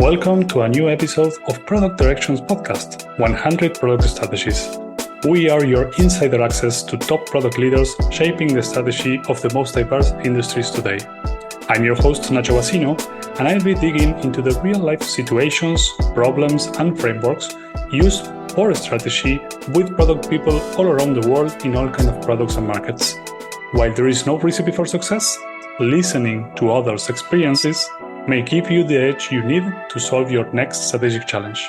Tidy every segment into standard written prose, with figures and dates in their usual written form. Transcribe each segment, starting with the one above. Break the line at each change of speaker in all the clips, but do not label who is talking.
Welcome to a new episode of Product Directions Podcast, 100 Product Strategies. We are your insider access to top product leaders shaping the strategy of the most diverse industries today. I'm your host, Nacho Basino, and I'll be digging into the real-life situations, problems, and frameworks used for strategy with product people all around the world in all kinds of products and markets. While there is no recipe for success, listening to others' experiences may give you the edge you need to solve your next strategic challenge.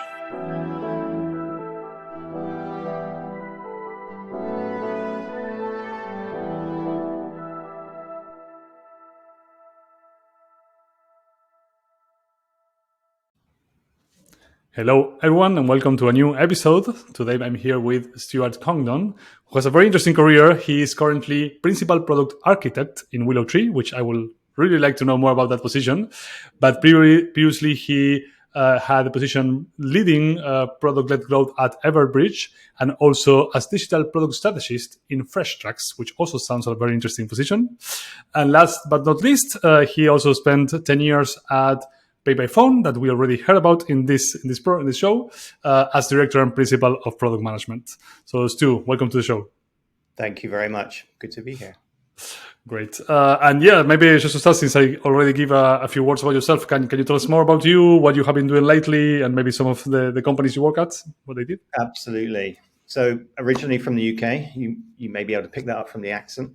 Hello, everyone, and welcome to a new episode. Today, I'm here with Stuart Congdon, who has a very interesting career. He is currently Principal Product Architect in WillowTree, which I will really like to know more about that position. But previously, he had a position leading product-led growth at Everbridge and also as digital product strategist in Freshtracks, which also sounds like a very interesting position. And last but not least, he also spent 10 years at Pay by Phone, that we already heard about in this show, as Director and Principal of Product Management. So Stu, welcome to the show.
Thank you very much. Good to be here.
Great. And yeah, maybe just to start, since I already give a few words about yourself, can you tell us more about you, what you have been doing lately, and maybe some of the companies you work at, what they did?
Absolutely. So originally from the UK, you may be able to pick that up from the accent.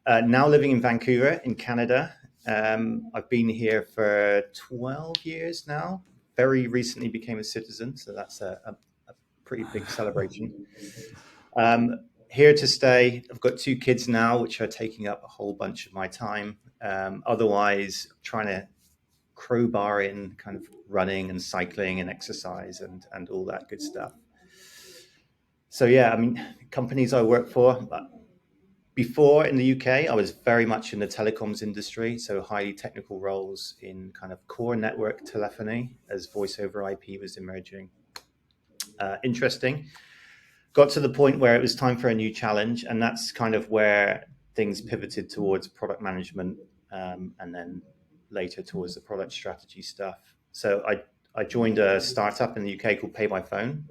Now living in Vancouver in Canada. I've been here for 12 years now. Very recently became a citizen, so that's a pretty big celebration. Here to stay. I've got 2 kids now, which are taking up a whole bunch of my time. Otherwise, trying to crowbar in kind of running and cycling and exercise and all that good stuff. So yeah, I mean, companies I work for, before in the UK, I was very much in the telecoms industry, so highly technical roles in kind of core network telephony as voice over IP was emerging. Interesting. Got to the point where it was time for a new challenge, and that's kind of where things pivoted towards product management, and then later towards the product strategy stuff. So I joined a startup in the UK called Pay by Phone.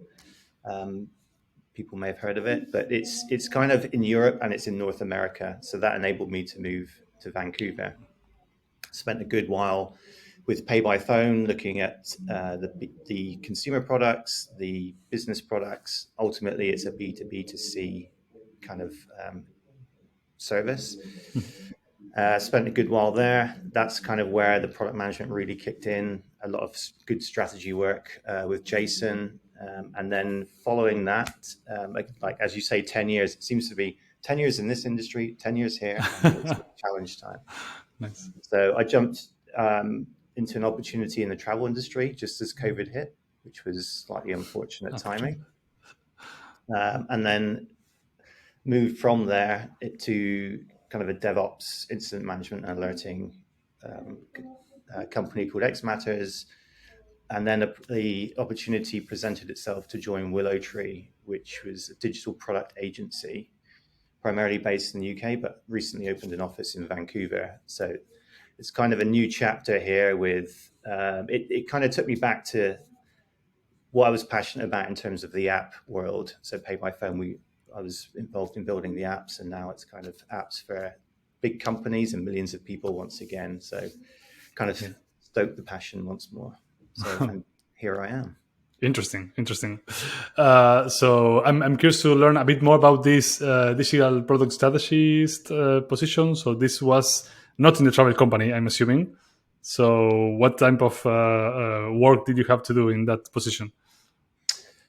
People may have heard of it, but it's kind of in Europe and it's in North America. So that enabled me to move to Vancouver. Spent a good while with Pay by Phone, looking at the consumer products, the business products. Ultimately, it's a B2B2C kind of service. Spent a good while there. That's kind of where the product management really kicked in. A lot of good strategy work with Jason. And then following that, like as you say, 10 years, it seems to be 10 years in this industry, 10 years here, and it's challenge time.
Nice.
So I jumped into an opportunity in the travel industry just as COVID hit, which was slightly unfortunate timing. And then moved from there to kind of a DevOps incident management and alerting company called X Matters. And then the opportunity presented itself to join WillowTree, which was a digital product agency, primarily based in the UK, but recently opened an office in Vancouver. So it's kind of a new chapter here with, it kind of took me back to what I was passionate about in terms of the app world. So Pay by Phone, I was involved in building the apps, and now it's kind of apps for big companies and millions of people once again. So kind of stoked the passion once more. So here I am.
Interesting. So I'm curious to learn a bit more about this digital product strategist position. So this was not in the travel company, I'm assuming. So what type of work did you have to do in that position?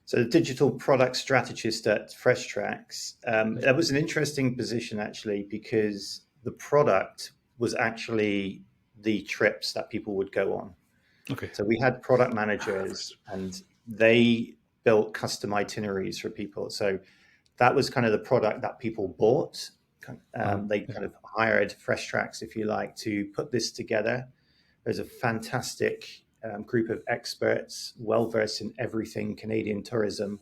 So the digital product strategist at Freshtracks, that was an interesting position actually, because the product was actually the trips that people would go on.
Okay.
So we had product managers and they built custom itineraries for people. So that was kind of the product that people bought. They kind of hired Freshtracks, if you like, to put this together. There's a fantastic group of experts, well-versed in everything Canadian tourism,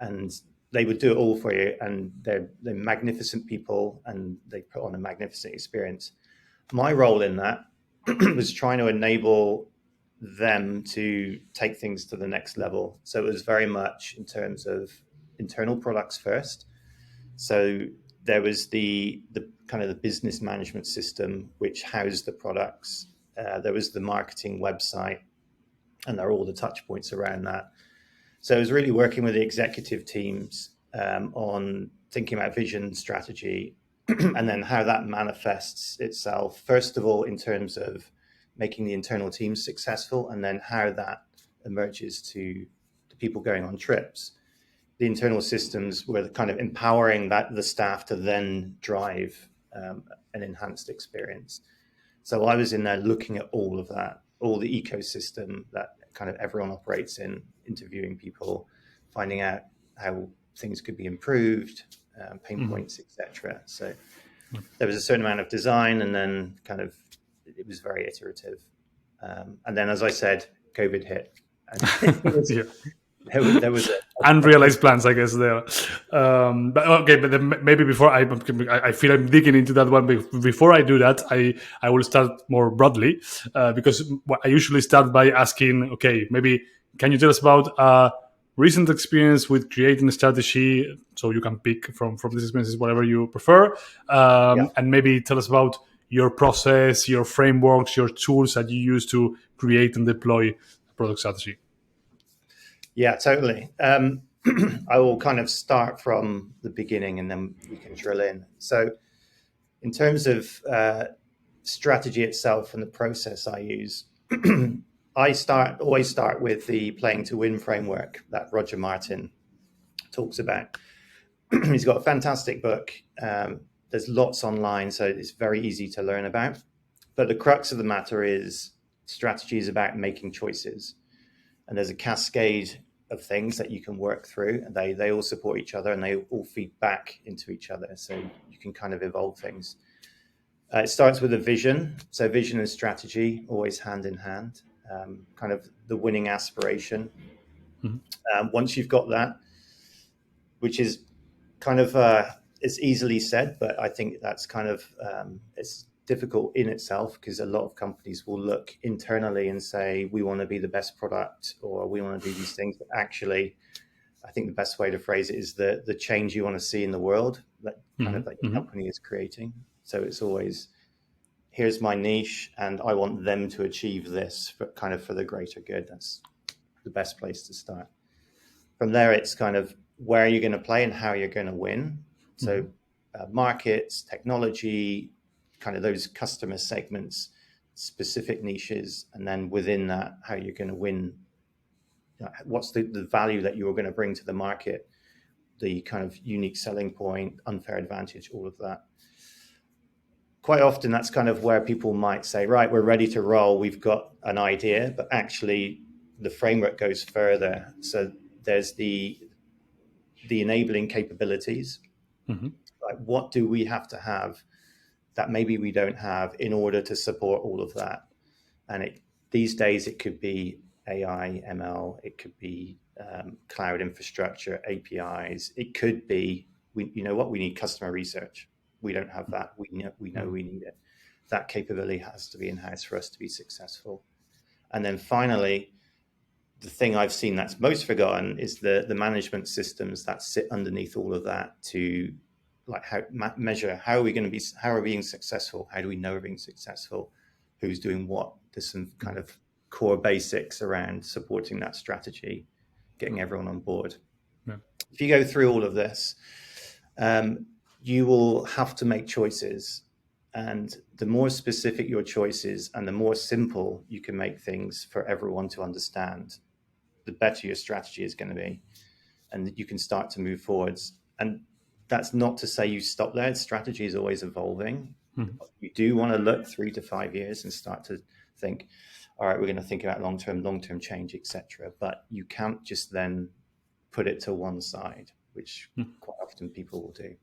and they would do it all for you. And they're magnificent people, and they put on a magnificent experience. My role in that was trying to enable them to take things to the next level. So it was very much in terms of internal products first. So there was the kind of the business management system which housed the products. There was the marketing website, and there are all the touch points around that. So it was really working with the executive teams on thinking about vision, strategy, and then how that manifests itself, first of all, in terms of making the internal teams successful, and then how that emerges to people going on trips. The internal systems were kind of empowering the staff to then drive an enhanced experience. So I was in there looking at all of that, all the ecosystem that kind of everyone operates in, interviewing people, finding out how things could be improved, pain points, etc. So there was a certain amount of design, and then kind of it was very iterative. And then, as I said, COVID hit. And
Yeah.
there was
Unrealized plans, I guess. There, but okay. But then maybe before I feel I'm digging into that one. Before I do that, I will start more broadly because I usually start by asking, okay, maybe can you tell us about recent experience with creating a strategy? So you can pick from these experiences whatever you prefer,
yeah.
and maybe tell us about your process, your frameworks, your tools that you use to create and deploy a product strategy.
Yeah, totally. I will kind of start from the beginning and then we can drill in. So, in terms of strategy itself and the process I use, I always start with the playing to win framework that Roger Martin talks about. He's got a fantastic book. There's lots online, so it's very easy to learn about. But the crux of the matter is strategy is about making choices. And there's a cascade of things that you can work through, and they all support each other and they all feed back into each other. So you can kind of evolve things. It starts with a vision. So vision and strategy always hand in hand, kind of the winning aspiration. Once you've got that, which is kind of, it's easily said, but I think that's kind of, it's difficult in itself because a lot of companies will look internally and say, we want to be the best product or we want to do these things. But actually, I think the best way to phrase it is the change you want to see in the world that kind of like your company is creating. So it's always, here's my niche and I want them to achieve this for the greater good. That's the best place to start. From there, it's kind of where you're going to play and how you're going to win. So markets, technology, kind of those customer segments, specific niches, and then within that, how you're going to win. What's the value that you're going to bring to the market, the kind of unique selling point, unfair advantage, all of that. Quite often, that's kind of where people might say, right, we're ready to roll. We've got an idea, but actually the framework goes further. So there's the enabling capabilities. Like what do we have to have that maybe we don't have in order to support all of that? And these days it could be AI, ML, it could be cloud infrastructure, APIs. It could be, we need customer research. We don't have that. We know we need it. That capability has to be in-house for us to be successful. And then finally, the thing I've seen that's most forgotten is the management systems that sit underneath all of that to like measure how are we being successful? How do we know we're being successful? Who's doing what? There's some kind of core basics around supporting that strategy, getting everyone on board. Yeah. If you go through all of this, you will have to make choices. And the more specific your choices and the more simple you can make things for everyone to understand, the better your strategy is going to be. And you can start to move forwards. And that's not to say you stop there. Strategy is always evolving. You do want to look 3 to 5 years and start to think, all right, we're going to think about long-term change, etc. But you can't just then put it to one side, which quite often people will do.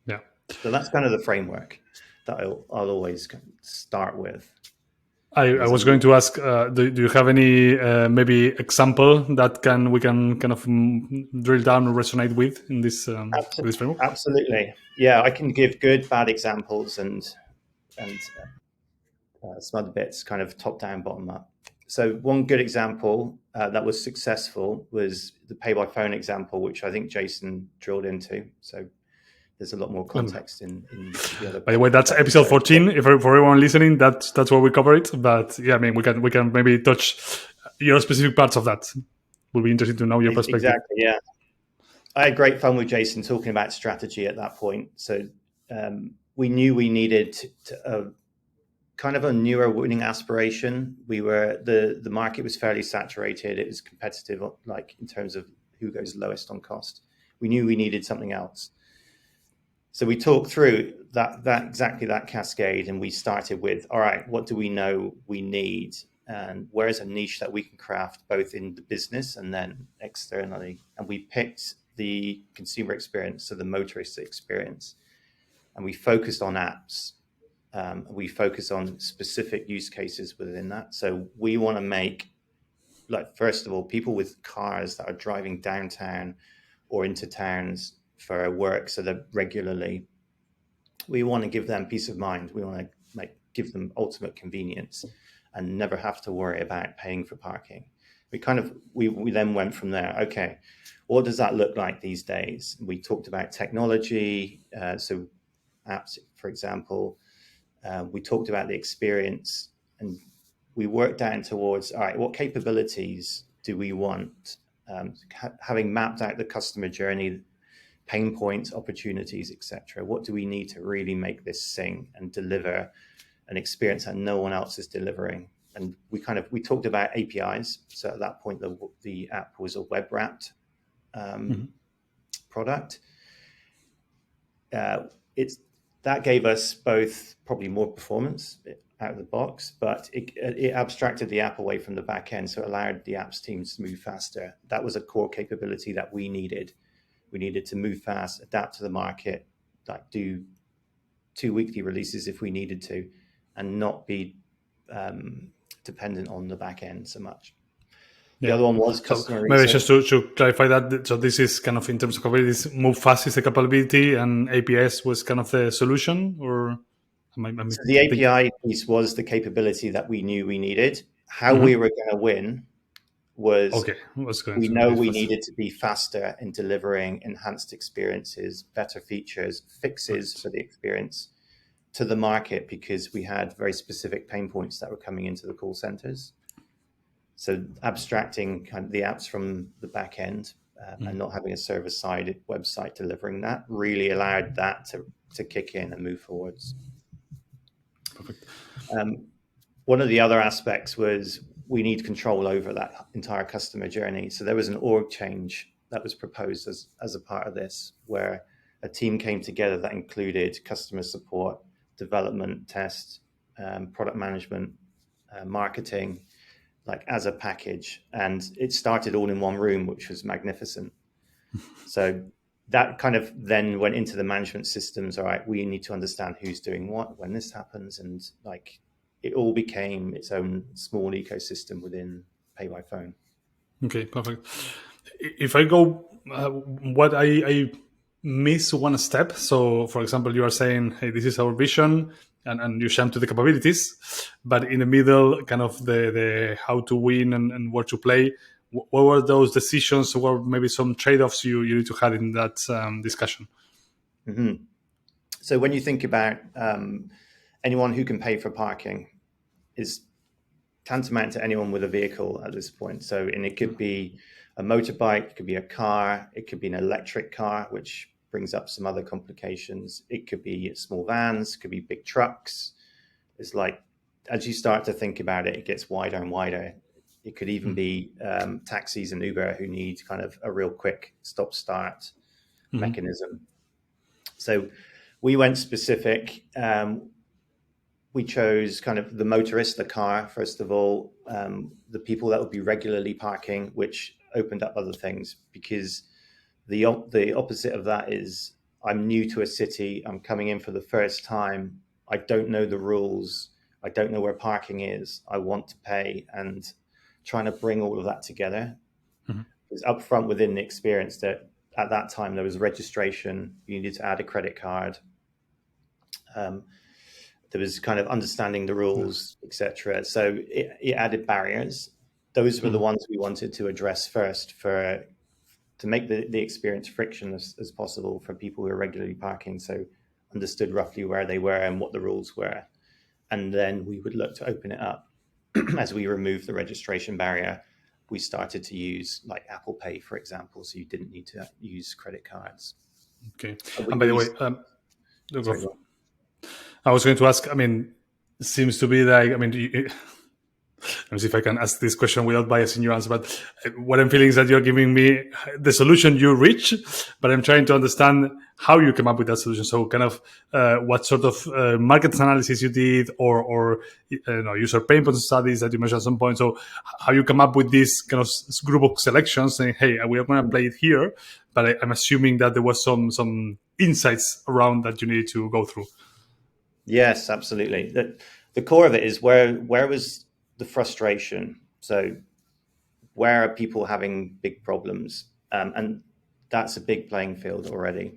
Yeah.
So that's kind of the framework that I'll always start with.
I was going to ask, do you have any maybe example that we can kind of drill down or resonate with in this framework?
Absolutely. Yeah, I can give good, bad examples and some other bits kind of top down, bottom up. So one good example that was successful was the pay by phone example, which I think Jason drilled into. So there's a lot more context in the other
By the way, that's episode 14. If for everyone listening, that's where we cover it. But yeah, I mean, we can maybe touch your specific parts of that. Would be interesting to know your perspective.
Exactly. Yeah, I had great fun with Jason talking about strategy at that point. So we knew we needed kind of a newer winning aspiration. We were the market was fairly saturated. It was competitive, like in terms of who goes lowest on cost. We knew we needed something else. So we talked through that exactly that cascade, and we started with, all right, what do we know we need, and where's a niche that we can craft both in the business and then externally. And we picked the consumer experience, so the motorist experience, and we focused on apps. We focus on specific use cases within that. So we want to make, like, first of all, people with cars that are driving downtown or into towns for work, so that regularly, we want to give them peace of mind. We want to give them ultimate convenience and never have to worry about paying for parking. We then went from there. Okay, what does that look like these days? We talked about technology, so apps, for example. We talked about the experience, and we worked down towards, all right, what capabilities do we want? Having mapped out the customer journey, pain points, opportunities, etc. What do we need to really make this sing and deliver an experience that no one else is delivering? And we talked about APIs. So at that point, the app was a web wrapped product. That gave us both probably more performance out of the box, but it abstracted the app away from the back end, so it allowed the apps teams to move faster. That was a core capability that we needed. We needed to move fast, adapt to the market, like do 2 weekly releases if we needed to, and not be dependent on the back end so much. The other one was customer research.
Maybe just to clarify that, so this is kind of in terms of capabilities, move fast is the capability, and APS was kind of the solution, or
so the API piece was the capability that we knew we needed. How we were going to win was, we know we needed to be faster in delivering enhanced experiences, better features, fixes for the experience to the market, because we had very specific pain points that were coming into the call centers. So abstracting kind of the apps from the back end and not having a server-side website delivering that really allowed that to kick in and move forwards.
Perfect.
One of the other aspects was we need control over that entire customer journey. So there was an org change that was proposed as a part of this, where a team came together that included customer support, development, test, product management, marketing, like as a package. And it started all in one room, which was magnificent. So that kind of then went into the management systems. All right, we need to understand who's doing what when this happens. And like, it all became its own small ecosystem within Pay by Phone.
Okay, perfect. If I go, what I miss one step. So, for example, you are saying, hey, this is our vision, and you jump to the capabilities, but in the middle, kind of the how to win and where to play. What were those decisions, or maybe some trade-offs you need to have in that discussion?
Mm-hmm. So when you think about anyone who can pay for parking is tantamount to anyone with a vehicle at this point. So, and it could be a motorbike, it could be a car, it could be an electric car, which brings up some other complications. It could be small vans, it could be big trucks. It's like, as you start to think about it, it gets wider and wider. It could even be taxis and Uber who need kind of a real quick stop-start mechanism. So we went specific. We chose kind of the motorist, the car, first of all, the people that would be regularly parking, which opened up other things, because the opposite of that is, I'm new to a city, I'm coming in for the first time, I don't know the rules, I don't know where parking is, I want to pay, and trying to bring all of that together. It's upfront within the experience that at that time there was registration, you needed to add a credit card. There was kind of understanding the rules, etc. So it added barriers. Those were the ones we wanted to address first to make the experience frictionless as possible for people who are regularly parking. So understood roughly where they were and what the rules were. And then we would look to open it up. As we removed the registration barrier, we started to use like Apple Pay, for example, so you didn't need to use credit cards.
Okay. And by the way,
sorry,
I was going to ask, I mean, it seems to be like, I mean, let me see if I can ask this question without biasing your answer. But what I'm feeling is that you're giving me the solution you reach, but I'm trying to understand how you came up with that solution. So, kind of, what sort of market analysis you did, or user pain point studies that you mentioned at some point. So, how you come up with this kind of group of selections, saying, "Hey, we are going to play it here," but I'm assuming that there was some insights around that you needed to go through.
Yes, absolutely. The core of it is where was the frustration? So where are people having big problems? And that's a big playing field already.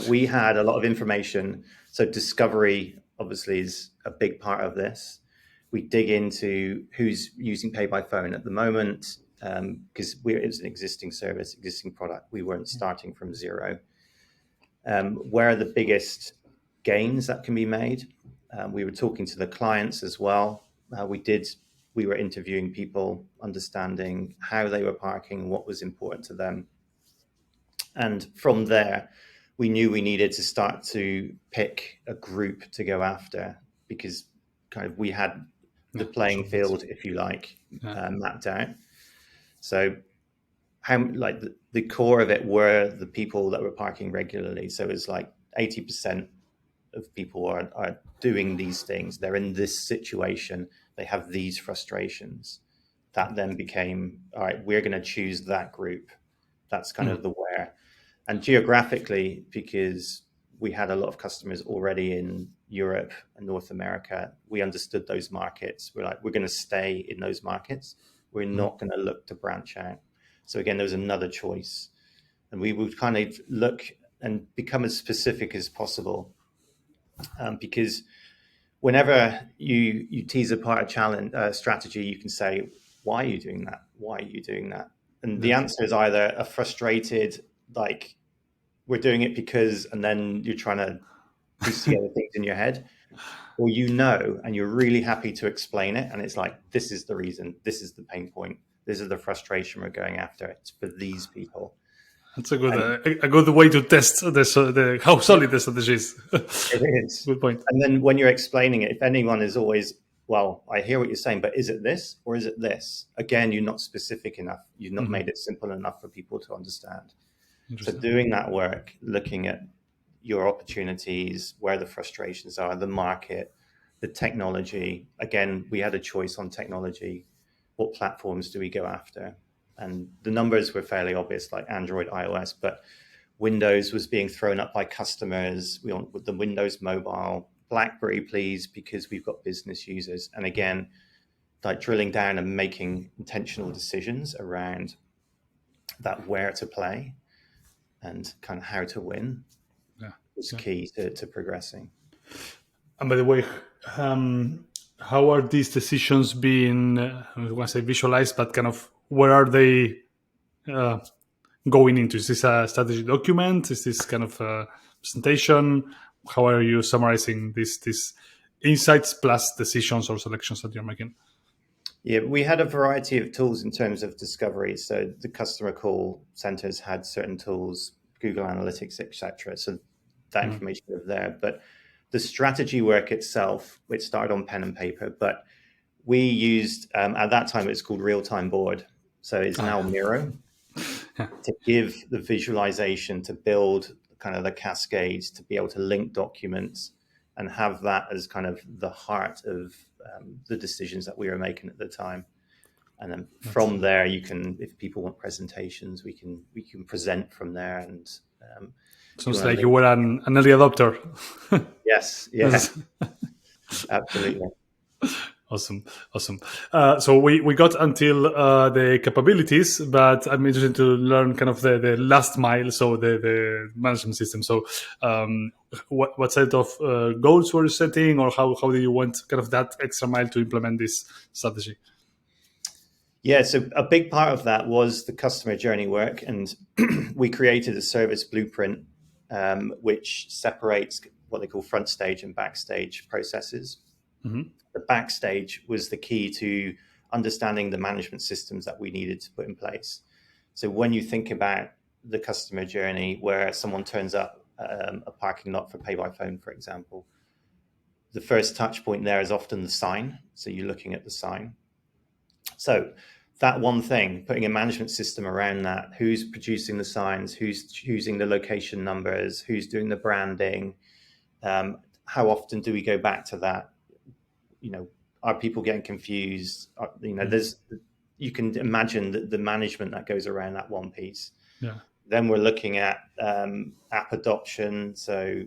We had a lot of information. So discovery obviously is a big part of this. We dig into who's using pay by phone at the moment, because it was an existing service, existing product. We weren't starting from zero. Where are the biggest gains that can be made? We were talking to the clients as well. We were interviewing people, understanding how they were parking, what was important to them. And from there, we knew we needed to start to pick a group to go after, because kind of we had the playing field, if you like, mapped out. So the core of it were the people that were parking regularly. So it's like 80% of people are doing these things. They're in this situation. They have these frustrations. That then became, all right, we're going to choose that group. That's kind of the where. And geographically, because we had a lot of customers already in Europe and North America, we understood those markets. We're going to stay in those markets. We're not going to look to branch out. So again, there was another choice. And we would kind of look and become as specific as possible. Because whenever you tease apart a challenge strategy, you can say, why are you doing that? Why are you doing that? And the answer is either a frustrated, like, we're doing it because, and then you're trying to piece together things in your head, or and you're really happy to explain it. And it's like, this is the reason, this is the pain point, this is the frustration we're going after. It's for these people.
That's a good way to test how solid the strategy is.
It is.
Good point.
And then when you're explaining it, if anyone is always, well, I hear what you're saying, but is it this or is it this? Again, you're not specific enough. You've not made it simple enough for people to understand. So doing that work, looking at your opportunities, where the frustrations are, the market, the technology. Again, we had a choice on technology. What platforms do we go after? And the numbers were fairly obvious, like Android, iOS, but Windows was being thrown up by customers. We want the Windows Mobile, BlackBerry, please, because we've got business users. And again, like drilling down and making intentional decisions around that, where to play and kind of how to win was key to progressing.
And by the way, how are these decisions being, I want to say visualized, but kind of where are they going into? Is this a strategy document? Is this kind of a presentation? How are you summarizing these insights plus decisions or selections that you're making?
Yeah, we had a variety of tools in terms of discovery. So the customer call centers had certain tools, Google Analytics, etc. So that information was there. But the strategy work itself, it started on pen and paper, but we used, at that time, it's called real-time board. So it's now Miro to give the visualization, to build kind of the cascades, to be able to link documents and have that as kind of the heart of the decisions that we were making at the time. And then from there, you can, if people want presentations, we can present from there. And
sounds like you were an early adopter.
Yes, yes, absolutely.
Awesome, awesome. So we got until the capabilities, but I'm interested to learn kind of the last mile, so the management system. So what set of goals were you setting, or how do you want kind of that extra mile to implement this strategy?
Yeah, so a big part of that was the customer journey work, and we created a service blueprint which separates what they call front stage and backstage processes.
Mm-hmm.
The backstage was the key to understanding the management systems that we needed to put in place. So when you think about the customer journey, where someone turns up a parking lot for pay by phone, for example, the first touch point there is often the sign. So you're looking at the sign. So that one thing, putting a management system around that, who's producing the signs, who's choosing the location numbers, who's doing the branding, how often do we go back to that? You know, are people getting confused? There's, you can imagine the management that goes around that one piece.
Yeah.
Then we're looking at app adoption. So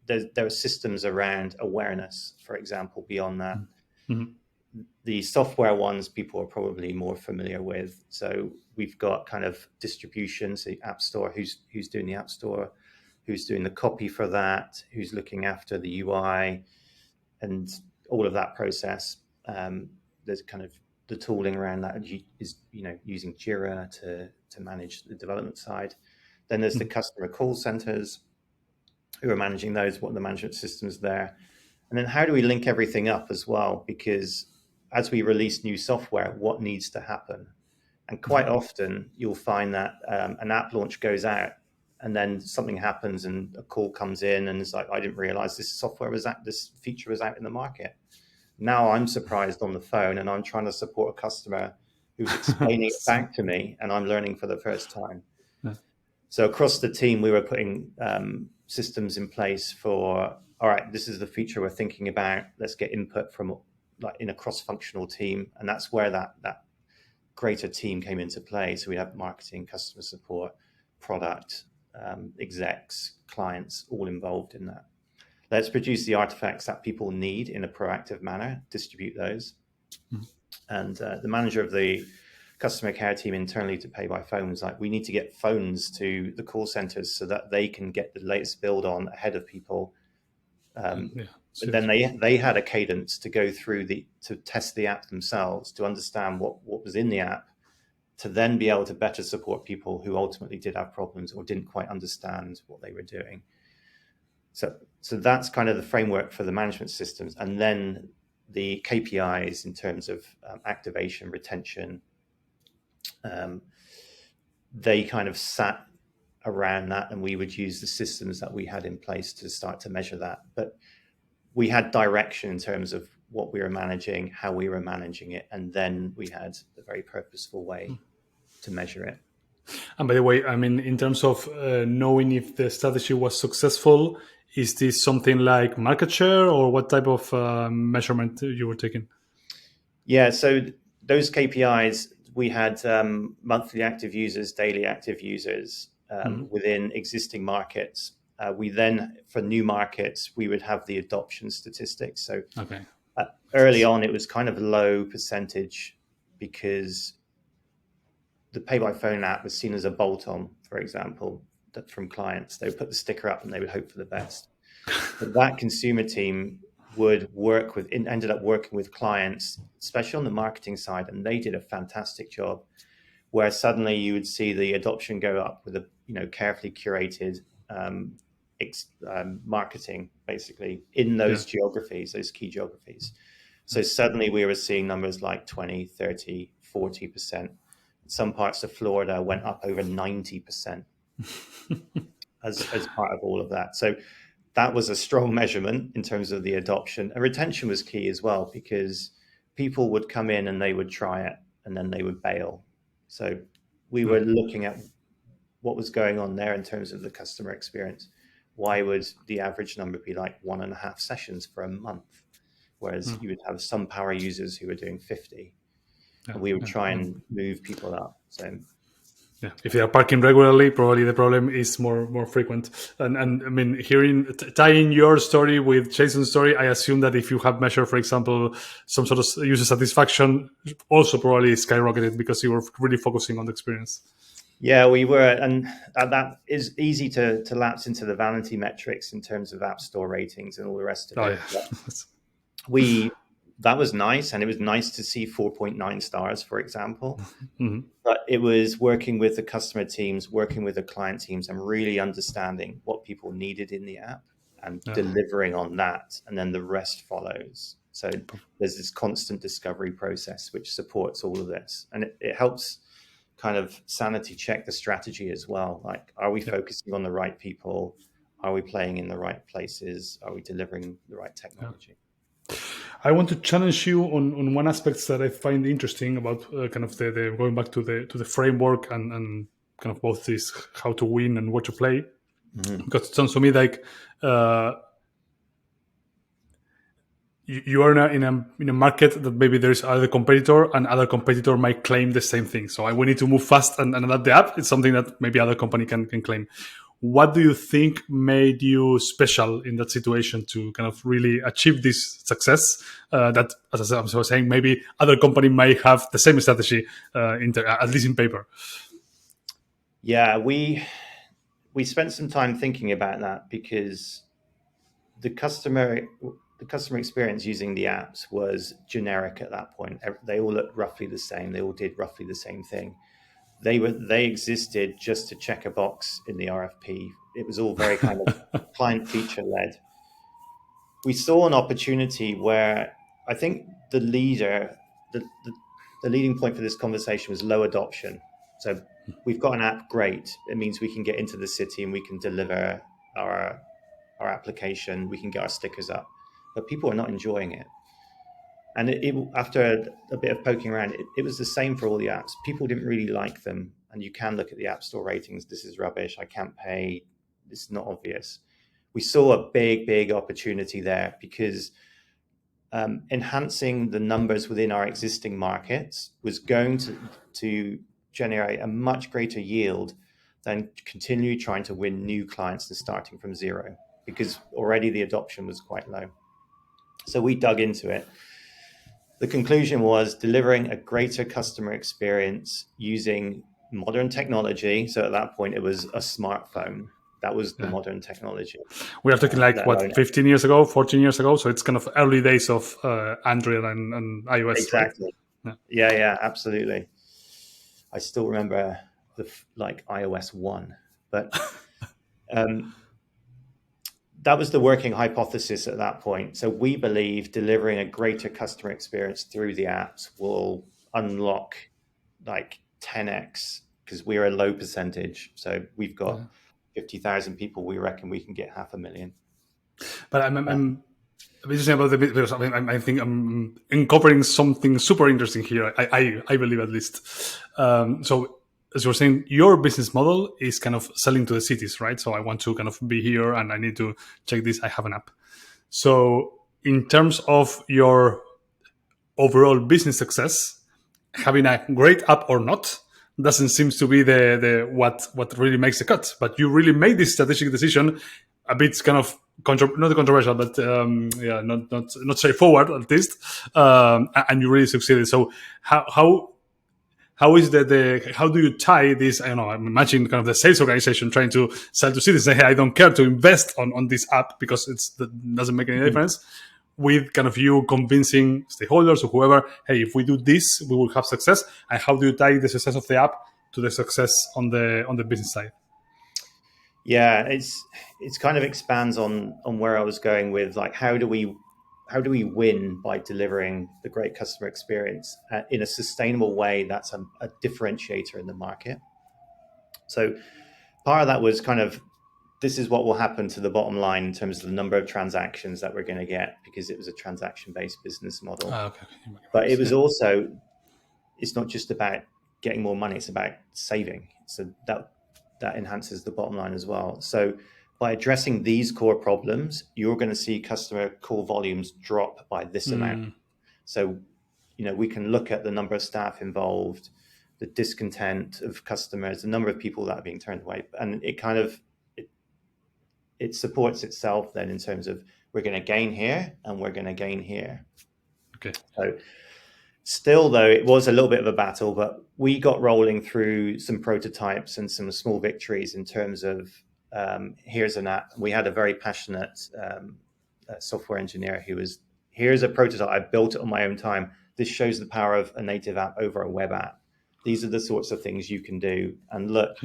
there are systems around awareness, for example, beyond that.
Mm-hmm.
The software ones people are probably more familiar with. So we've got kind of distribution, so App Store, who's doing the App Store, who's doing the copy for that, who's looking after the UI, and all of that process. There's kind of the tooling around that is using Jira to manage the development side. Then there's the customer call centers who are managing those, what are the management systems there. And then how do we link everything up as well? Because as we release new software, what needs to happen? And quite often you'll find that an app launch goes out and then something happens and a call comes in and it's like, I didn't realize this feature was out in the market. Now I'm surprised on the phone and I'm trying to support a customer who's explaining it back to me and I'm learning for the first time.
Yeah.
So across the team, we were putting systems in place for, all right, this is the feature we're thinking about. Let's get input from like in a cross-functional team. And that's where that greater team came into play. So we have marketing, customer support, product, execs, clients, all involved in that. Let's produce the artifacts that people need in a proactive manner, distribute those. And the manager of the customer care team internally to pay by phone was like, we need to get phones to the call centers so that they can get the latest build on ahead of people. But then they had a cadence to go through to test the app themselves, to understand what was in the app, to then be able to better support people who ultimately did have problems or didn't quite understand what they were doing. So that's kind of the framework for the management systems. And then the KPIs in terms of activation, retention, they kind of sat around that, and we would use the systems that we had in place to start to measure that. But we had direction in terms of what we were managing, how we were managing it, and then we had a very purposeful way to measure it.
And by the way, I mean, in terms of knowing if the strategy was successful, is this something like market share, or what type of measurement you were taking?
Yeah, so those KPIs, we had monthly active users, daily active users within existing markets. We then, for new markets, we would have the adoption statistics. So early on, it was kind of low percentage because the pay-by-phone app was seen as a bolt-on, for example, that from clients. They would put the sticker up and they would hope for the best. But that consumer team would ended up working with clients, especially on the marketing side, and they did a fantastic job, where suddenly you would see the adoption go up with a carefully curated marketing, basically, in those geographies, those key geographies. So suddenly we were seeing numbers like 20, 30, 40%. Some parts of Florida went up over 90% as part of all of that. So that was a strong measurement in terms of the adoption. And retention was key as well, because people would come in and they would try it and then they would bail. So we were looking at what was going on there in terms of the customer experience. Why would the average number be like 1.5 sessions for a month? Whereas you would have some power users who were doing 50. And we would try and move people up. So
Yeah, if they are parking regularly, probably the problem is more frequent. And I mean, tying your story with Jason's story, I assume that if you have measured, for example, some sort of user satisfaction, also probably skyrocketed because you were really focusing on the experience.
Yeah, we were, and that is easy to lapse into the vanity metrics in terms of App Store ratings and all the rest of
Oh
it.
yeah,
we that was nice, and it was nice to see 4.9 stars, for example.
mm-hmm.
But it was working with the customer teams, working with the client teams, and really understanding what people needed in the app and delivering on that, and then the rest follows. So there's this constant discovery process which supports all of this, and it helps kind of sanity check the strategy as well. Like, are we focusing on the right people? Are we playing in the right places? Are we delivering the right technology?
I want to challenge you on one aspect that I find interesting about kind of the going back to the framework and kind of both this how to win and what to play, because it sounds to me like you are in a market that maybe there's other competitor, and other competitor might claim the same thing. So we need to move fast and adapt the app. It's something that maybe other company can claim. What do you think made you special in that situation to kind of really achieve this success? That, as I was saying, maybe other company might have the same strategy, at least in paper.
Yeah, we spent some time thinking about that, because the customer experience using the apps was generic at that point. They all looked roughly the same. They all did roughly the same thing. They existed just to check a box in the RFP. It was all very kind of client feature led. We saw an opportunity where I think the leading point for this conversation was low adoption. So we've got an app, great. It means we can get into the city and we can deliver our application. We can get our stickers up, but people are not enjoying it. And after a bit of poking around, it was the same for all the apps. People didn't really like them. And you can look at the App Store ratings. This is rubbish. I can't pay. It's not obvious. We saw a big opportunity there, because enhancing the numbers within our existing markets was going to generate a much greater yield than continue trying to win new clients and starting from zero, because already the adoption was quite low. So we dug into it. The conclusion was delivering a greater customer experience using modern technology. So at that point, it was a smartphone. That was the modern technology.
We are talking like, 15 years ago, 14 years ago? So it's kind of early days of Android and iOS,
exactly.
Right?
Yeah, absolutely. I still remember iOS 1, but that was the working hypothesis at that point. So we believe delivering a greater customer experience through the apps will unlock like 10x, because we're a low percentage. So we've got 50,000 people. We reckon we can get 500,000.
But I'm interesting about the bit, because I think I'm incorporating something super interesting here. I believe, at least. So as you were saying, your business model is kind of selling to the cities, right? So I want to kind of be here and I need to check this. I have an app. So in terms of your overall business success, having a great app or not doesn't seem to be the what really makes the cut. But you really made this strategic decision, a bit kind of not controversial, but not straightforward, at least, and you really succeeded. So how is how do you tie this? I don't know. I'm imagining kind of the sales organization trying to sell to cities. Say, hey, I don't care to invest on this app because it doesn't make any difference. With kind of you convincing stakeholders or whoever, hey, if we do this, we will have success. And how do you tie the success of the app to the success on the business side?
Yeah, it's kind of expands on where I was going with, like, how do we win by delivering the great customer experience in a sustainable way that's a differentiator in the market. So part of that was kind of, this is what will happen to the bottom line in terms of the number of transactions that we're going to get, because it was a transaction-based business model.
Okay.
But it was also, it's not just about getting more money, it's about saving. So that enhances the bottom line as well. So by addressing these core problems, you're going to see customer call volumes drop by this amount. So, we can look at the number of staff involved, the discontent of customers, the number of people that are being turned away, and it supports itself then in terms of we're going to gain here and we're going to gain here.
Okay.
So still, though, it was a little bit of a battle, but we got rolling through some prototypes and some small victories in terms of here's an app. We had a very passionate software engineer who was, here's a prototype. I built it on my own time. This shows the power of a native app over a web app. These are the sorts of things you can do. And look,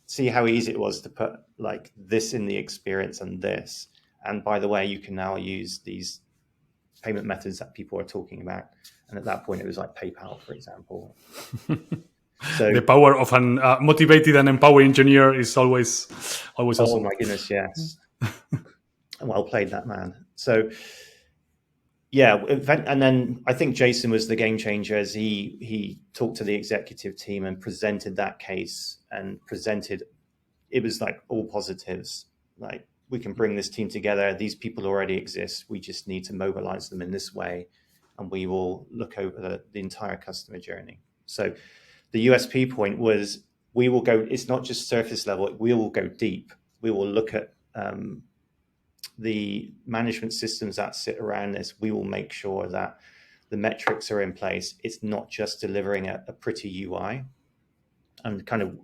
see how easy it was to put like this in the experience and this. And by the way, you can now use these payment methods that people are talking about. And at that point, it was like PayPal, for example.
So the power of an motivated and empowered engineer is always awesome.
Oh my goodness, yes. Well played, that man. So yeah, and then I think Jason was the game changer as he talked to the executive team and presented that case and presented, it was like all positives. Like, we can bring this team together. These people already exist. We just need to mobilize them in this way, and we will look over the entire customer journey. So the USP point was, we will go, it's not just surface level, we will go deep. We will look at the management systems that sit around this. We will make sure that the metrics are in place. It's not just delivering a pretty UI. And kind of,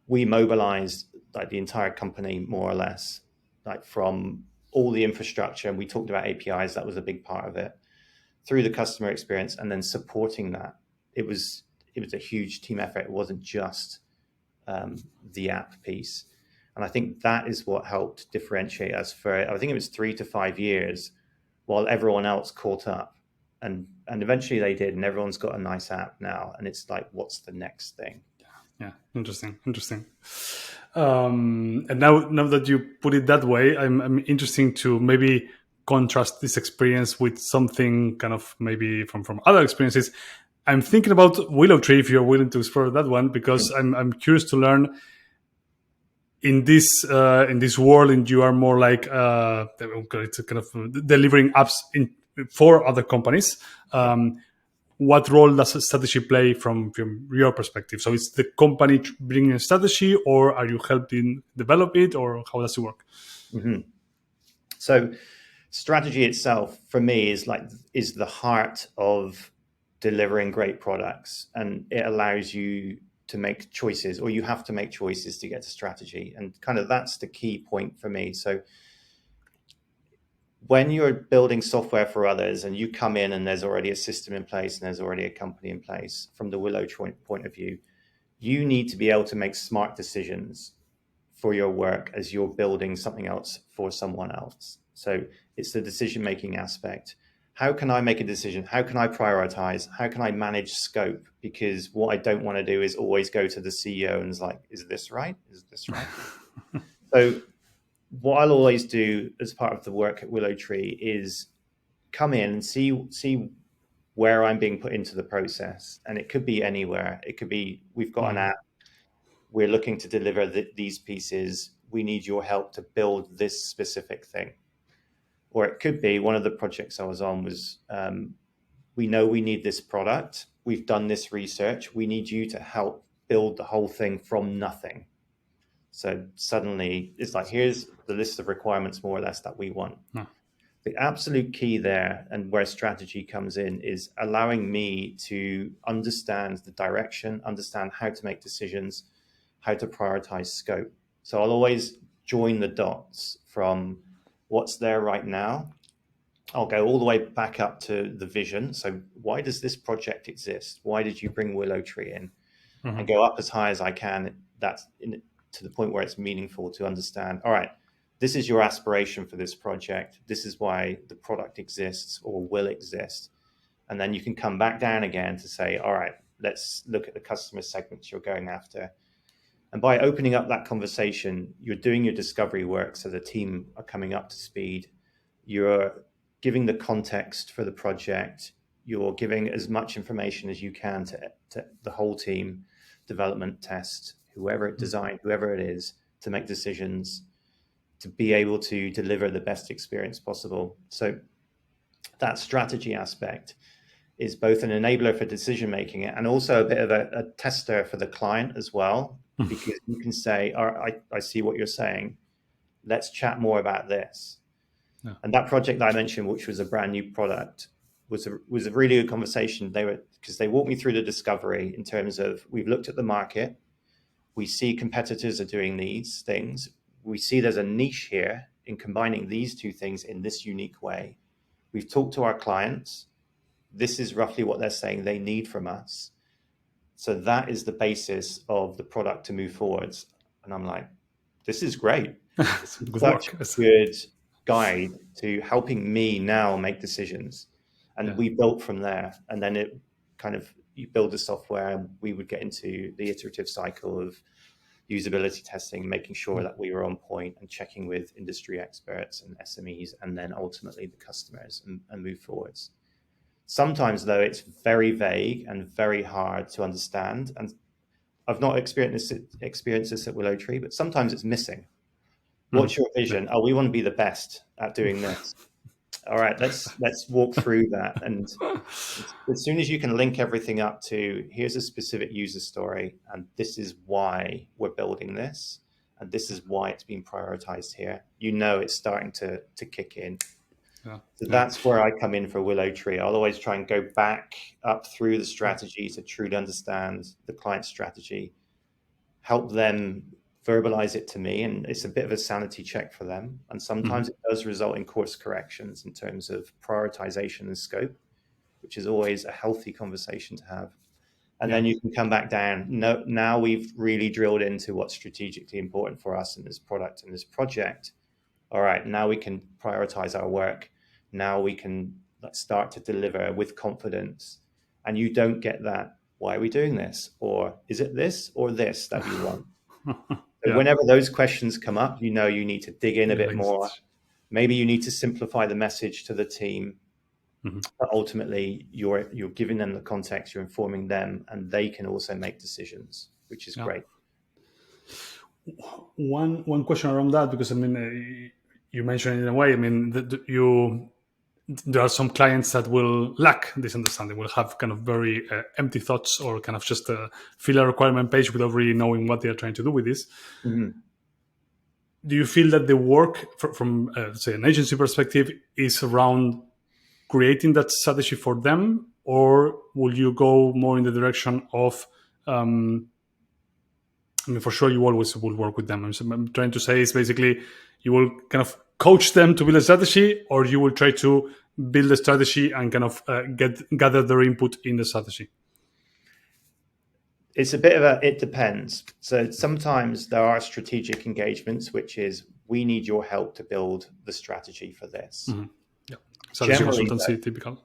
we mobilized like the entire company more or less, like from all the infrastructure. And we talked about APIs, that was a big part of it, through the customer experience, and then supporting that. It was a huge team effort. It wasn't just the app piece. And I think that is what helped differentiate us for, I think it was 3 to 5 years, while everyone else caught up. And eventually they did, and everyone's got a nice app now. And it's like, what's the next thing?
Yeah, interesting. And now that you put it that way, I'm interested to maybe contrast this experience with something kind of maybe from other experiences. I'm thinking about WillowTree, if you're willing to explore that one, because I'm curious to learn in this world, and you are more like it's kind of delivering apps for other companies. What role does strategy play from your perspective? So it's the company bringing a strategy, or are you helping develop it, or how does it work?
Mm-hmm. So strategy itself, for me, is the heart of delivering great products, and it allows you to make choices, or you have to make choices to get to strategy. And kind of that's the key point for me. So when you're building software for others and you come in and there's already a system in place and there's already a company in place, from the WillowTree point of view, you need to be able to make smart decisions for your work as you're building something else for someone else. So it's the decision-making aspect. How can I make a decision? How can I prioritize? How can I manage scope? Because what I don't want to do is always go to the CEO and it's like, is this right? Is this right? So what I'll always do as part of the work at WillowTree is come in and see where I'm being put into the process. And it could be anywhere. It could be, we've got an app, we're looking to deliver these pieces, we need your help to build this specific thing. Or it could be, one of the projects I was on was, we know we need this product, we've done this research, we need you to help build the whole thing from nothing. So suddenly it's like, here's the list of requirements more or less that we want. The absolute key there, and where strategy comes in, is allowing me to understand the direction, understand how to make decisions, how to prioritize scope. So I'll always join the dots from what's there right now. I'll go all the way back up to the vision. So why does this project exist? Why did you bring WillowTree in? And go up as high as I can. That's to the point where it's meaningful to understand, all right, this is your aspiration for this project. This is why the product exists or will exist. And then you can come back down again to say, all right, let's look at the customer segments you're going after. And by opening up that conversation, you're doing your discovery work so the team are coming up to speed. You're giving the context for the project. You're giving as much information as you can to the whole team, development, test, whoever it designed, whoever it is, to make decisions, to be able to deliver the best experience possible. So that strategy aspect is both an enabler for decision making and also a bit of a tester for the client as well, because you can say, all right, I see what you're saying. Let's chat more about this.
Yeah.
And that project that I mentioned, which was a brand new product, was a really good conversation. Because they walked me through the discovery in terms of, we've looked at the market, we see competitors are doing these things, we see there's a niche here in combining these two things in this unique way. We've talked to our clients. This is roughly what they're saying they need from us. So that is the basis of the product to move forwards. And I'm like, this is great. This is
Good
such
work.
a good guide to helping me now make decisions. And
Yeah.
we built from there. And then it kind of, you build the software, and we would get into the iterative cycle of usability testing, making sure that we were on point and checking with industry experts and SMEs, and then ultimately the customers, and move forwards. Sometimes, though, it's very vague and very hard to understand. And I've not experienced this at WillowTree, but sometimes it's missing. What's your vision? Oh, we want to be the best at doing this. All right, let's walk through that. And as soon as you can link everything up to, here's a specific user story, and this is why we're building this, and this is why it's being prioritized here, it's starting to kick in.
Yeah.
So that's where I come in for WillowTree. I'll always try and go back up through the strategy to truly understand the client's strategy, help them verbalize it to me, and it's a bit of a sanity check for them. And sometimes it does result in course corrections in terms of prioritization and scope, which is always a healthy conversation to have. And then you can come back down. No, now we've really drilled into what's strategically important for us in this product and this project. All right, now we can prioritize our work. Now we can start to deliver with confidence. And you don't get that. Why are we doing this? Or is it this or this that you want? So whenever those questions come up, you need to dig in a bit more. Maybe you need to simplify the message to the team. But ultimately, you're giving them the context, you're informing them, and they can also make decisions, which is great.
One question around that, because you mentioned it in a way. There are some clients that will lack this understanding, will have kind of very empty thoughts, or kind of just fill a requirement page without really knowing what they are trying to do with this. Do you feel that the work from say, an agency perspective is around creating that strategy for them, or will you go more in the direction of for sure you always will work with them? I'm trying to say is basically you will kind of coach them to build a strategy, or you will try to build a strategy and kind of gather their input in the strategy?
It's a bit of it depends. So sometimes there are strategic engagements, which is, we need your help to build the strategy for this.
Yeah. Strategy consultancy, typical.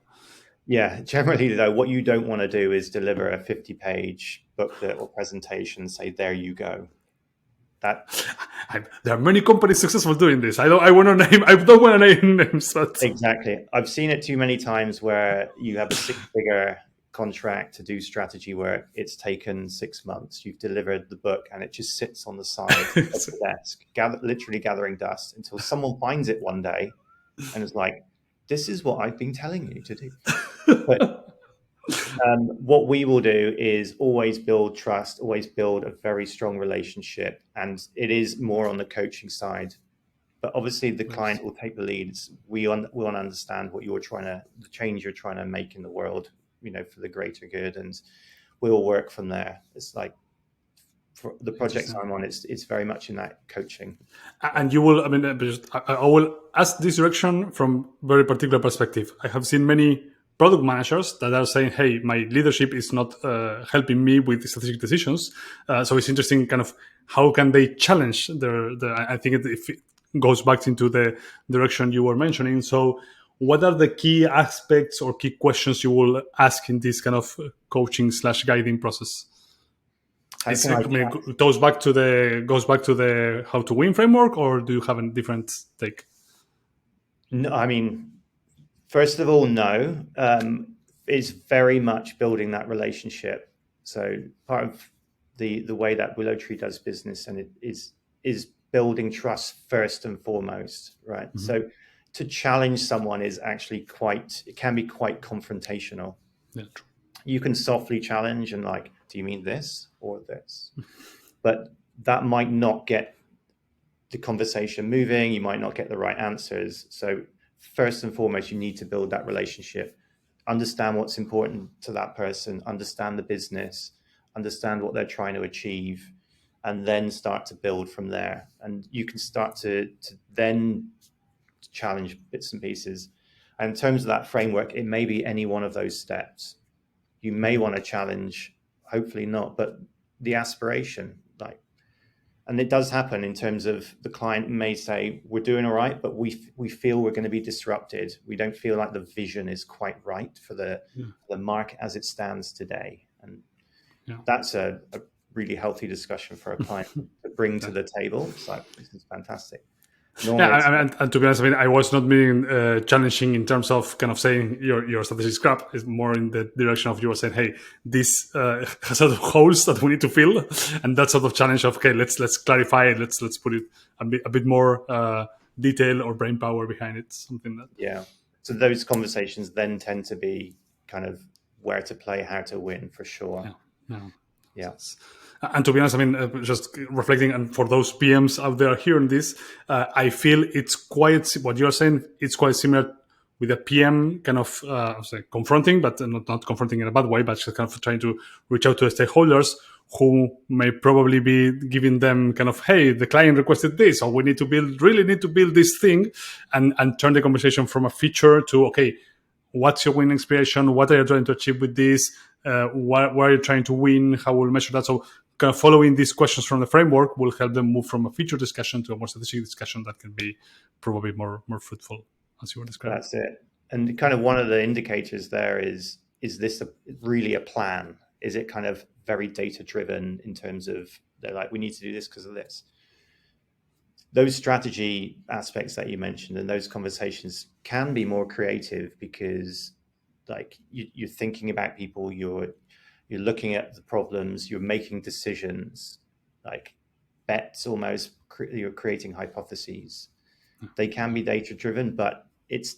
Yeah, generally though, what you don't want to do is deliver a 50-page booklet or presentation, say, there you go.
There are many companies successful doing this. I don't want to name names, but
exactly. I've seen it too many times where you have a 6-figure contract to do strategy work. It's taken 6 months. You've delivered the book and it just sits on the side of the desk, literally gathering dust, until someone finds it one day and is like, this is what I've been telling you to do. But what we will do is always build trust, always build a very strong relationship. And it is more on the coaching side. But obviously the client will take the lead. We want to understand what the change you're trying to make in the world, for the greater good. And we'll work from there. It's like, for the projects I'm on, it's very much in that coaching.
And you will, I will ask this direction from very particular perspective. I have seen many product managers that are saying, hey, my leadership is not helping me with strategic decisions. So it's interesting kind of how can they challenge I think it goes back into the direction you were mentioning. So what are the key aspects or key questions you will ask in this kind of coaching / guiding process? It goes back to the how to win framework, or do you have a different take?
No, first of all, no. It's very much building that relationship. So part of the way that WillowTree does business, and it is building trust first and foremost, right? So to challenge someone is actually it can be quite confrontational.
Yeah, true.
You can softly challenge and like, do you mean this or this? But that might not get the conversation moving. You might not get the right answers. So first and foremost, you need to build that relationship, understand what's important to that person, understand the business, understand what they're trying to achieve, and then start to build from there. And you can start to then challenge bits and pieces. And in terms of that framework, it may be any one of those steps. You may want to challenge, hopefully not, but the aspiration, like, and it does happen in terms of the client may say, we're doing all right, but we feel we're going to be disrupted. We don't feel like the vision is quite right for the market as it stands today. And that's a really healthy discussion for a client to bring to the table. It's like, this is fantastic.
And to be honest, I mean, I was not being challenging in terms of kind of saying your strategy is crap. It's more in the direction of you were saying, hey, this has sort of holes that we need to fill, and that sort of challenge of, okay, let's clarify it, let's put it a bit more detail or brain power behind it, something that.
So those conversations then tend to be kind of where to play, how to win, for sure. Yeah.
And to be honest, I mean, just reflecting, and for those PMs out there hearing this, I feel it's quite, what you're saying, it's quite similar with a PM kind of confronting, but not confronting in a bad way, but just kind of trying to reach out to the stakeholders who may probably be giving them kind of, hey, the client requested this, or we really need to build this thing, and turn the conversation from a feature to, okay, what's your winning inspiration? What are you trying to achieve with this? Where are you trying to win? How will we measure that? So kind of following these questions from the framework will help them move from a feature discussion to a more strategic discussion that can be probably more fruitful, as you were describing.
That's it. And kind of one of the indicators there is this really a plan? Is it kind of very data driven in terms of they're like, we need to do this because of this? Those strategy aspects that you mentioned and those conversations can be more creative because like you're thinking about people, you're looking at the problems, you're making decisions, like bets almost, you're creating hypotheses. They can be data driven, but it's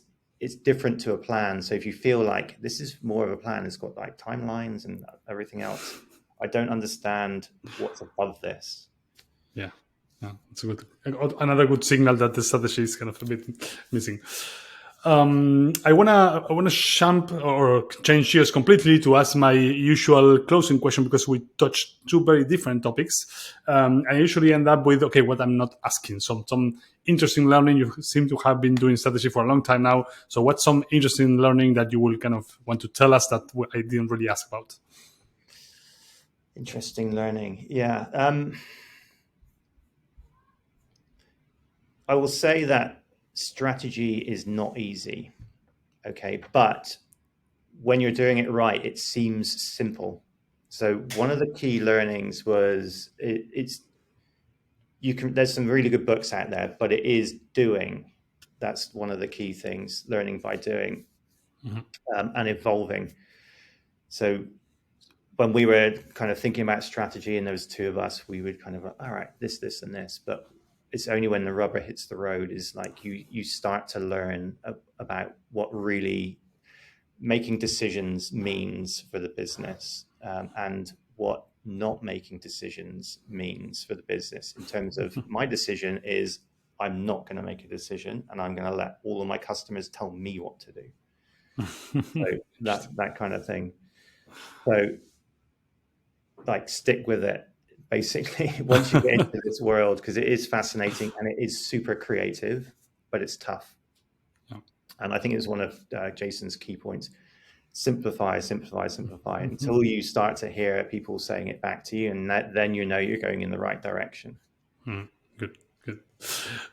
different to a plan. So if you feel like this is more of a plan, it's got like timelines and everything else, I don't understand what's above this.
Yeah, it's another good signal that the strategy is kind of a bit missing. I wanna jump or change gears completely to ask my usual closing question, because we touched two very different topics. I usually end up with, okay, what I'm not asking, some interesting learning. You seem to have been doing strategy for a long time now. So what's some interesting learning that you will kind of want to tell us that I didn't really ask about?
Interesting learning. Yeah. I will say that strategy is not easy, okay? But when you're doing it right, it seems simple. So one of the key learnings was there's some really good books out there, but it is doing. That's one of the key things, learning by doing, and evolving. So when we were kind of thinking about strategy and there was two of us, we would kind of, all right, this, and this, but it's only when the rubber hits the road is like you start to learn about what really making decisions means for the business, and what not making decisions means for the business. In terms of my decision is I'm not going to make a decision and I'm going to let all of my customers tell me what to do. So that kind of thing. So like stick with it. Basically, once you get into this world, because it is fascinating and it is super creative, but it's tough. And I think it's one of Jason's key points. Simplify until you start to hear people saying it back to you, and then you know you're going in the right direction.
Good.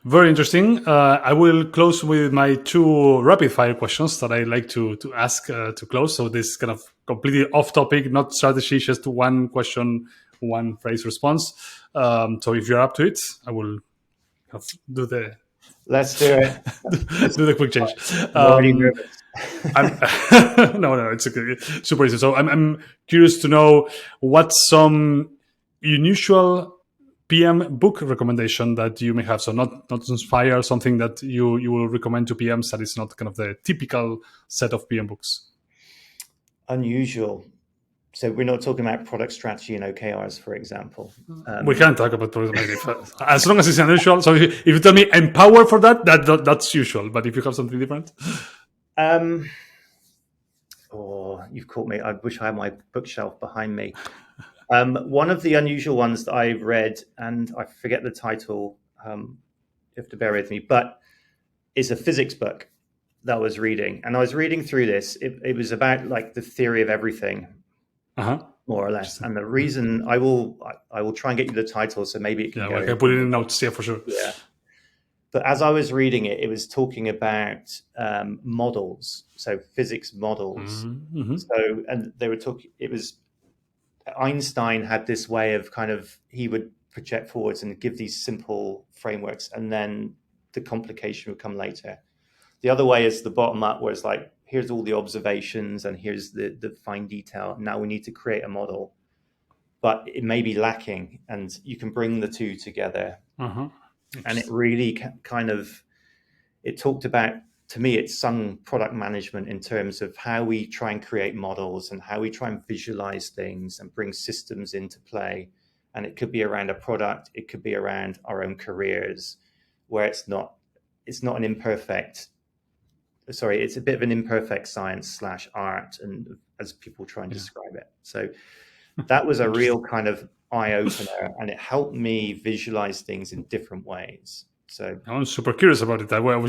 Very interesting. I will close with my two rapid fire questions that I like to ask to close. So this is kind of completely off topic, not strategy, just one question, one phrase response. So if you're up to it, I will do the...
Let's do it.
do the quick change. No, it's okay. Super easy. So I'm curious to know what's some unusual PM book recommendation that you may have. So not inspire, something that you will recommend to PMs that is not kind of the typical set of PM books.
Unusual. So we're not talking about product strategy and OKRs, for example.
We can talk about product management as long as it's unusual. So if you tell me empower for that's usual. But if you have something different,
you've caught me. I wish I had my bookshelf behind me. One of the unusual ones that I've read, and I forget the title, you have to bear with me, but it's a physics book that I was reading. And I was reading through this. It was about like the theory of everything, more or less. And the reason I will try and get you the title, so maybe it can go.
I can put it in notes, for sure.
Yeah. But as I was reading it, it was talking about models, so physics models.
Mm-hmm.
So, and they were talking. It was Einstein had this way of he would project forwards and give these simple frameworks, and then the complication would come later. The other way is the bottom up, where it's like, here's all the observations and here's the fine detail. Now we need to create a model, but it may be lacking, and you can bring the two together. And it really it talked about, to me, it sung product management in terms of how we try and create models and how we try and visualize things and bring systems into play. And it could be around a product, it could be around our own careers, where it's a bit of an imperfect science / art, and as people try and describe it. So that was a real kind of eye-opener, and it helped me visualize things in different ways. So
I'm super curious about it. I will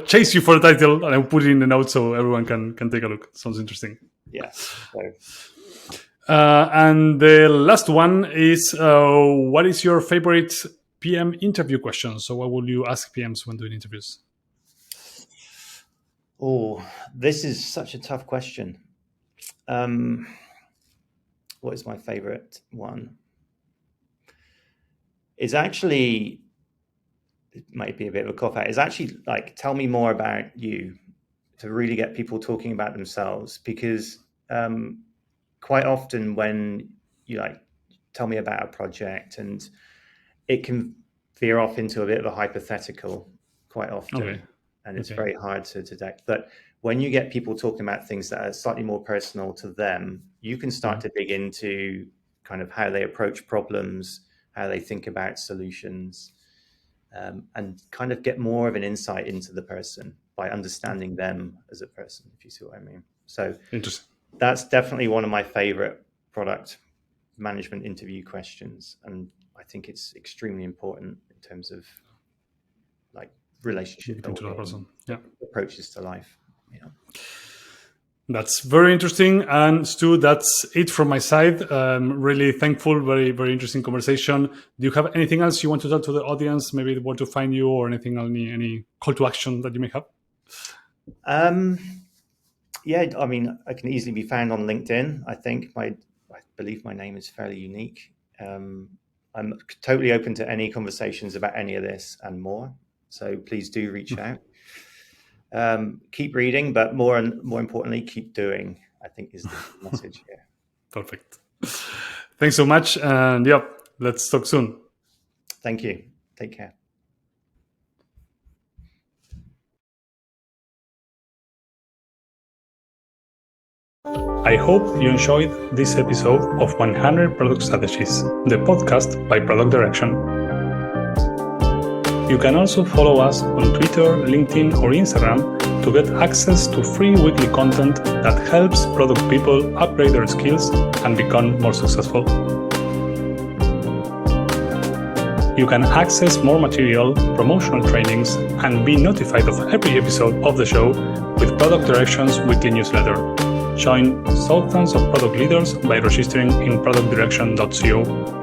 chase you for the title, and I'll put it in the notes so everyone can take a look. Sounds interesting.
Yeah.
And the last one is, what is your favorite PM interview question? So what will you ask PMs when doing interviews?
Oh, this is such a tough question. What is my favorite one? It's actually, it might be a bit of a cop-out. It's actually like, tell me more about you, to really get people talking about themselves. Because quite often when you tell me about a project, and it can veer off into a bit of a hypothetical quite often. Okay. And it's very hard to detect. But when you get people talking about things that are slightly more personal to them, you can start to dig into kind of how they approach problems, how they think about solutions, and kind of get more of an insight into the person by understanding them as a person, if you see what I mean. So
interesting.
That's definitely one of my favorite product management interview questions. And I think it's extremely important in terms of relationship building, person. Approaches to life. Yeah.
That's very interesting. And Stu, that's it from my side. Really thankful, very, very interesting conversation. Do you have anything else you want to tell to the audience? Maybe where to find you, or anything, any call to action that you may have?
Yeah, I mean, I can easily be found on LinkedIn. I believe my name is fairly unique. I'm totally open to any conversations about any of this and more. So please do reach out. Keep reading, but more importantly, keep doing, I think, is the message here.
Perfect. Thanks so much. And let's talk soon.
Thank you. Take care.
I hope you enjoyed this episode of 100 Product Strategies, the podcast by Product Direction. You can also follow us on Twitter, LinkedIn, or Instagram to get access to free weekly content that helps product people upgrade their skills and become more successful. You can access more material, promotional trainings, and be notified of every episode of the show with Product Direction's weekly newsletter. Join thousands of product leaders by registering in productdirection.co.